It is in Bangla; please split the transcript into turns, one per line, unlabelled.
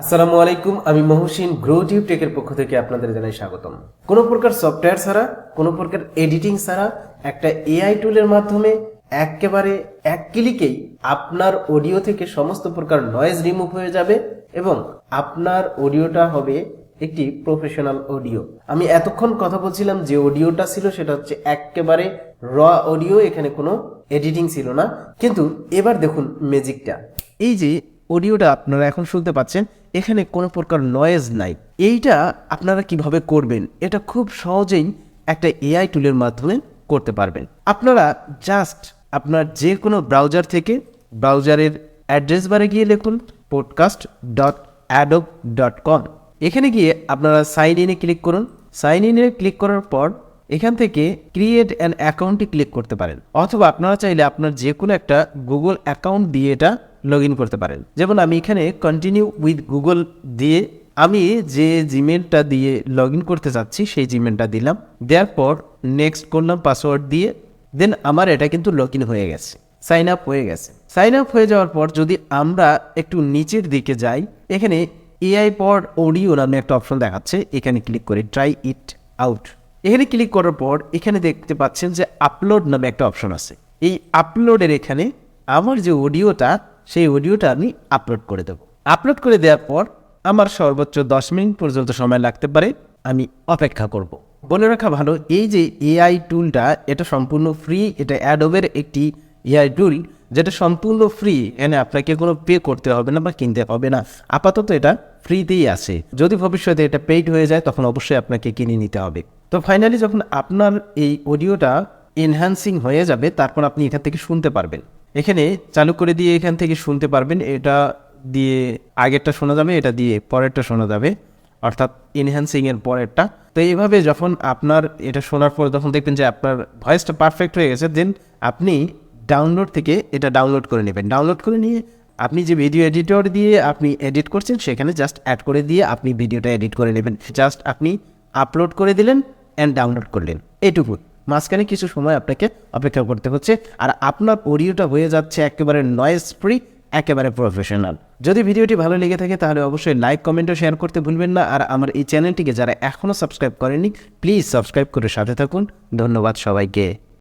আসসালামু আলাইকুম, আমি মহসিন গ্রোটিউব টেকের পক্ষ থেকে আপনাদের জানাই স্বাগতম। কোনো প্রকার সফটওয়্যার ছাড়া, কোনো প্রকার এডিটিং ছাড়া একটা এআই টুলের মাধ্যমে একেবারে এক ক্লিকেই আপনার অডিও থেকে সমস্ত প্রকার নয়েজ রিমুভ হয়ে যাবে এবং আপনার অডিওটা হবে একটি প্রফেশনাল অডিও। আমি এতক্ষণ কথা বলছিলাম যে অডিওটা ছিল সেটা হচ্ছে একেবারে র অডিও, এখানে কোনো এডিটিং ছিল না। কিন্তু এবার দেখুন ম্যাজিকটা, এই যে অডিওটা আপনারা এখন শুনতে পাচ্ছেন, এখানে কোনো প্রকার নয়েজ নাই। এইটা আপনারা কিভাবে করবেন, এটা খুব সহজেই একটা এআই টুলের মাধ্যমে করতে পারবেন। আপনারা জাস্ট আপনার যে কোনো ব্রাউজার থেকে ব্রাউজারের অ্যাড্রেস বারে গিয়ে লিখুন podcast.adobe.com। এখানে গিয়ে আপনারা সাইন ইনে ক্লিক করুন। সাইন ইনে ক্লিক করার পর এখান থেকে ক্রিয়েট অ্যান অ্যাকাউন্টে ক্লিক করতে পারেন, অথবা আপনারা চাইলে আপনার যে কোনো একটা গুগল অ্যাকাউন্ট দিয়ে এটা লগ ইন করতে পারেন। যেমন আমি এখানে কন্টিনিউ উইথ গুগল দিয়ে আমি যে জিমেলটা দিয়ে লগ ইন করতে চাচ্ছি সেই জিমেলটা দিলাম, দেওয়ার পর নেক্সট করলাম পাসওয়ার্ড দিয়ে। দেন আমার এটা কিন্তু লগ ইন হয়ে গেছে, সাইন আপ হয়ে গেছে। সাইন আপ হয়ে যাওয়ার পর যদি আমরা একটু নিচের দিকে যাই, এখানে এআই পড অডিও নামে একটা অপশন দেখাচ্ছে, এখানে ক্লিক করে ট্রাই ইট আউট। এখানে ক্লিক করার পর এখানে দেখতে পাচ্ছেন যে আপলোড নামে একটা অপশন আছে। এই আপলোডের এখানে আমার যে অডিওটা, সেই অডিওটা আমি আপলোড করে দেবো। আপলোড করে দেওয়ার পর আমার সর্বোচ্চ 10 মিনিট পর্যন্ত সময় লাগতে পারে, আমি অপেক্ষা করব। বলে রাখা ভালো, এই যে এআই টুলটা এটা সম্পূর্ণ ফ্রি। এটা অ্যাডোবের একটি এআই টুল যেটা সম্পূর্ণ ফ্রি, এখানে আপনাকে কোনো পে করতে হবে না বা কিনতে হবে না। আপাতত এটা ফ্রিতেই আছে। যদি ভবিষ্যতে এটা পেইড হয়ে যায় তখন অবশ্যই আপনাকে কিনে নিতে হবে। তো ফাইনালি যখন আপনার এই অডিওটা এনহ্যান্সিং হয়ে যাবে, তারপর আপনি এখান থেকে শুনতে পারবেন। এখানে চালু করে দিয়ে এখান থেকে শুনতে পারবেন। এটা দিয়ে আগেরটা শোনা যাবে, এটা দিয়ে পরেরটা শোনা যাবে, অর্থাৎ এনহ্যান্সিংয়ের পরেরটা। তো এইভাবে যখন আপনার এটা শোনার পর যখন দেখবেন যে আপনার ভয়েসটা পারফেক্ট হয়ে গেছে, দেন আপনি ডাউনলোড থেকে এটা ডাউনলোড করে নেবেন। ডাউনলোড করে নিয়ে আপনি যে ভিডিও এডিটর দিয়ে আপনি এডিট করছেন সেখানে জাস্ট অ্যাড করে দিয়ে আপনি ভিডিওটা এডিট করে নেবেন। জাস্ট আপনি আপলোড করে দিলেন অ্যান্ড ডাউনলোড করলেন, এটুকু। মাঝখানে কিছু সময় আপনাকে অপেক্ষা করতে হচ্ছে, আর আপনার অডিওটা হয়ে যাচ্ছে একেবারে নয়েজ ফ্রি, একেবারে প্রফেশনাল। যদি ভিডিওটি ভালো লেগে থাকে তাহলে অবশ্যই লাইক, কমেন্ট ও শেয়ার করতে ভুলবেন না। আর আমার এই চ্যানেলটিকে যারা এখনও সাবস্ক্রাইব করেননি, প্লিজ সাবস্ক্রাইব করে সাথে থাকুন। ধন্যবাদ সবাইকে।